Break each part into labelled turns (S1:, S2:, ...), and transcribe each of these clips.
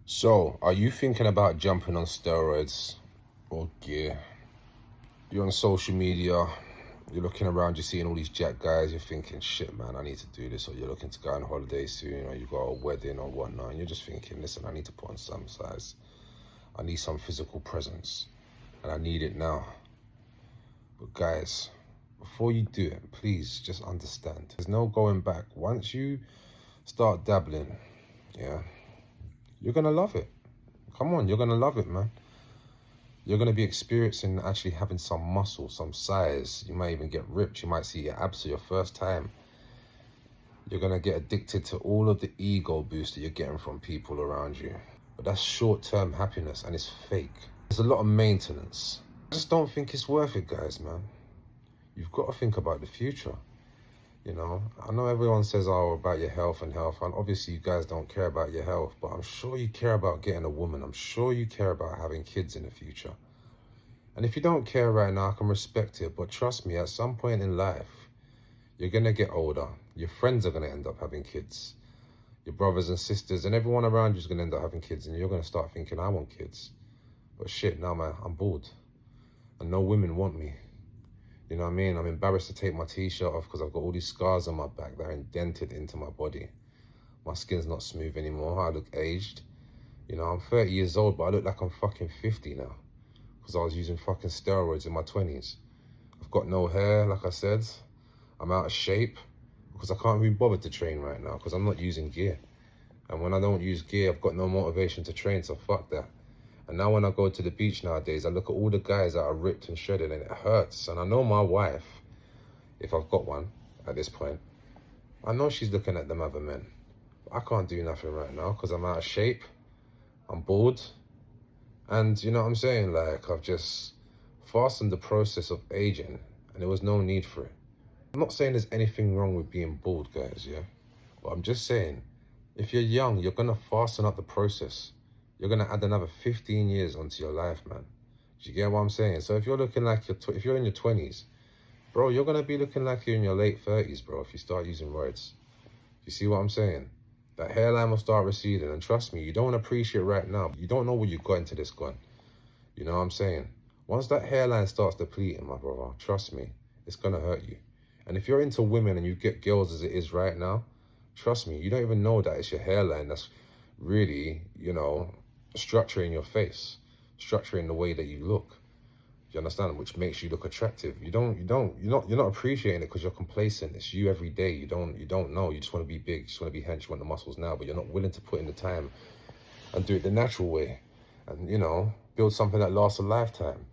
S1: So, are you thinking about jumping on steroids or gear? You're on social media, you're looking around, you're seeing all these jack guys, you're thinking, shit, man, I need to do this. Or you're looking to go on holiday soon, or you've got a wedding or whatnot, and you're just thinking, listen, I need to put on some size. I need some physical presence, and I need it now. But guys, before you do it, please just understand. There's no going back. Once you start dabbling, yeah, you're gonna love it. Come on, you're gonna love it, man. You're going to be experiencing actually having some muscle, some size. You might even get ripped. You might see your abs for your first time. You're going to get addicted to all of the ego boost that you're getting from people around you. But that's short-term happiness and it's fake. There's a lot of maintenance. I just don't think it's worth it, guys, man. You've got to think about the future. You know, I know everyone says, oh, about your health, and obviously you guys don't care about your health, but I'm sure you care about getting a woman. I'm sure you care about having kids in the future. And if you don't care right now, I can respect it, but trust me, at some point in life, you're going to get older. Your friends are going to end up having kids. Your brothers and sisters and everyone around you is going to end up having kids, and you're going to start thinking, I want kids. But shit, now, man, I'm bored. And no women want me. You know what I mean? I'm embarrassed to take my t-shirt off because I've got all these scars on my back that are indented into my body. My skin's not smooth anymore. I look aged. You know, I'm 30 years old, but I look like I'm fucking 50 now because I was using fucking steroids in my 20s. I've got no hair, like I said. I'm out of shape because I can't be bothered to train right now because I'm not using gear. And when I don't use gear, I've got no motivation to train, so fuck that. And now when I go to the beach nowadays, I look at all the guys that are ripped and shredded and it hurts. And I know my wife, if I've got one at this point, I know she's looking at them other men. But I can't do nothing right now because I'm out of shape. I'm bored. And you know what I'm saying? Like, I've just fastened the process of aging and there was no need for it. I'm not saying there's anything wrong with being bald, guys, yeah? But I'm just saying, if you're young, you're going to fasten up the process. You're going to add another 15 years onto your life, man. Do you get what I'm saying? So if you're looking like if you're in your 20s, bro, you're going to be looking like you're in your late 30s, bro, if you start using roids. You see what I'm saying? That hairline will start receding. And trust me, you don't appreciate right now. You don't know what you've got into this gun. You know what I'm saying? Once that hairline starts depleting, my brother, trust me, it's going to hurt you. And if you're into women and you get girls as it is right now, trust me, you don't even know that it's your hairline that's really, you know, structuring your face, structuring the way that you look. You understand? Which makes you look attractive. You're not appreciating it because you're complacent. It's you every day. You don't know. You just want to be big. You just want to be hench. You want the muscles now, but you're not willing to put in the time and do it the natural way, and you know, build something that lasts a lifetime.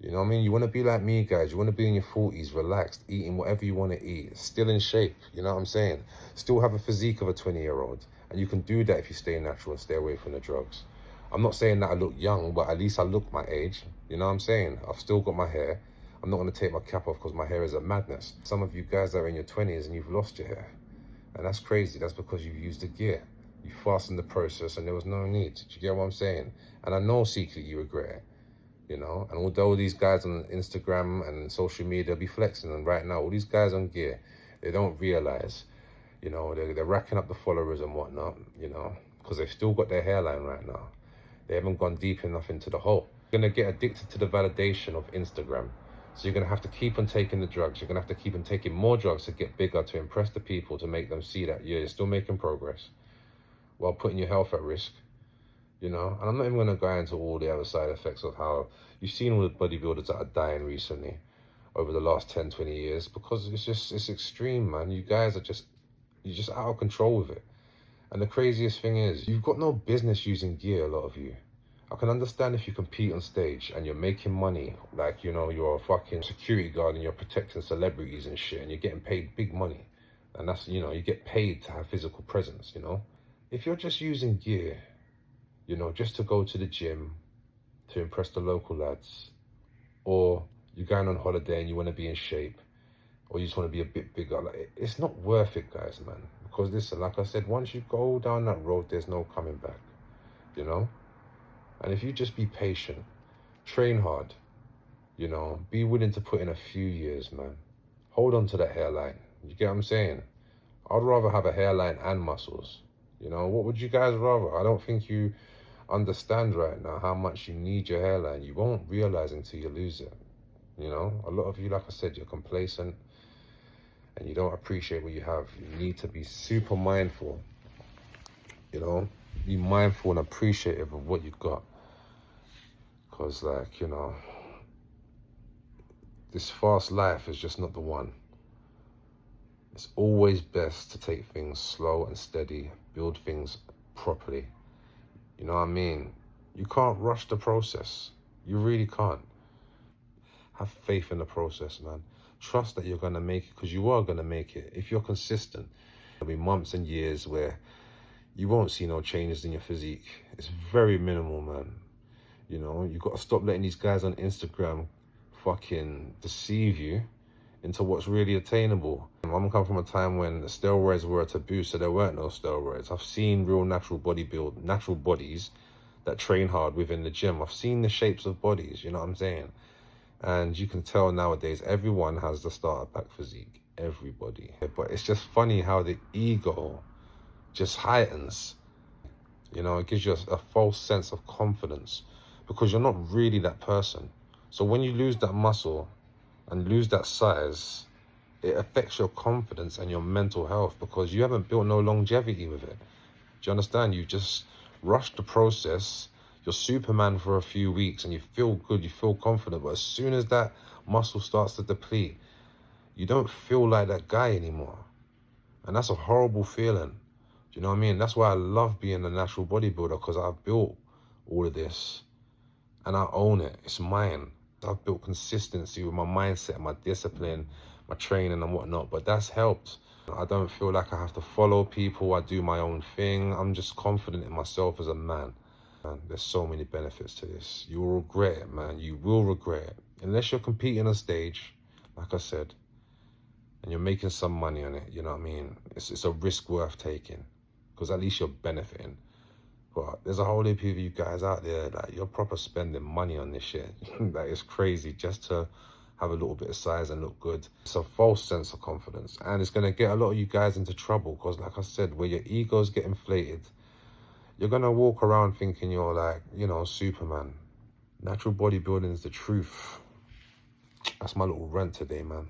S1: You know what I mean? You want to be like me, guys. You want to be in your 40s, relaxed, eating whatever you want to eat, still in shape. You know what I'm saying? Still have a physique of a 20-year-old. And you can do that if you stay natural and stay away from the drugs. I'm not saying that I look young, but at least I look my age. You know what I'm saying? I've still got my hair. I'm not going to take my cap off because my hair is a madness. Some of you guys are in your 20s and you've lost your hair. And that's crazy. That's because you've used the gear. You fastened the process and there was no need. Do you get what I'm saying? And I know secretly you regret it. You know, and although these guys on Instagram and social media be flexing, and right now all these guys on gear, they don't realize, you know, they're racking up the followers and whatnot, you know, because they've still got their hairline right now. They haven't gone deep enough into the hole. You're gonna get addicted to the validation of Instagram. So you're gonna have to keep on taking the drugs. You're gonna have to keep on taking more drugs to get bigger, to impress the people, to make them see that you're still making progress while putting your health at risk. You know, and I'm not even going to go into all the other side effects of how you've seen all the bodybuilders that are dying recently over the last 10, 20 years, because it's extreme, man. You're just out of control with it. And the craziest thing is, you've got no business using gear, a lot of you. I can understand if you compete on stage and you're making money, like, you know, you're a fucking security guard and you're protecting celebrities and shit, and you're getting paid big money. And that's, you know, you get paid to have physical presence, you know. If you're just using gear, you know, just to go to the gym, to impress the local lads, or you're going on holiday and you want to be in shape, or you just want to be a bit bigger, like, it's not worth it, guys, man. Because listen, like I said, once you go down that road, there's no coming back, you know? And if you just be patient, train hard, you know, be willing to put in a few years, man. Hold on to that hairline. You get what I'm saying? I'd rather have a hairline and muscles. You know, what would you guys rather? I don't think you understand right now how much you need your hairline. You won't realize until you lose it. You know, a lot of you, like I said, you're complacent and you don't appreciate what you have. You need to be super mindful, you know, be mindful and appreciative of what you got. Because, like, you know, this fast life is just not the one. It's always best to take things slow and steady, build things properly. You know what I mean? You can't rush the process. You really can't. Have faith in the process, man. Trust that you're going to make it, because you are going to make it. If you're consistent, there'll be months and years where you won't see no changes in your physique. It's very minimal, man. You know, you got to stop letting these guys on Instagram fucking deceive you into what's really attainable. I'm coming from a time when steroids were a taboo, so there weren't no steroids. I've seen real natural bodies that train hard within the gym. I've seen the shapes of bodies, you know what I'm saying? And you can tell nowadays, everyone has the starter pack physique, everybody. But it's just funny how the ego just heightens. You know, it gives you a false sense of confidence because you're not really that person. So when you lose that muscle and lose that size, it affects your confidence and your mental health because you haven't built no longevity with it. Do you understand? You just rush the process. You're Superman for a few weeks and you feel good, you feel confident. But as soon as that muscle starts to deplete, you don't feel like that guy anymore. And that's a horrible feeling. Do you know what I mean? That's why I love being a natural bodybuilder, because I've built all of this and I own it. It's mine. I've built consistency with my mindset, my discipline, my training and whatnot, but that's helped. I don't feel like I have to follow people. I do my own thing. I'm just confident in myself as a man. Man, there's so many benefits to this. You will regret it, man. You will regret it. Unless you're competing on stage, like I said, and you're making some money on it, you know what I mean? It's a risk worth taking, because at least you're benefiting. But there's a whole heap of you guys out there that you're proper spending money on this shit. That is crazy, just to have a little bit of size and look good. It's a false sense of confidence. And it's going to get a lot of you guys into trouble, because like I said, where your egos get inflated, you're going to walk around thinking you're like, you know, Superman. Natural bodybuilding is the truth. That's my little rant today, man.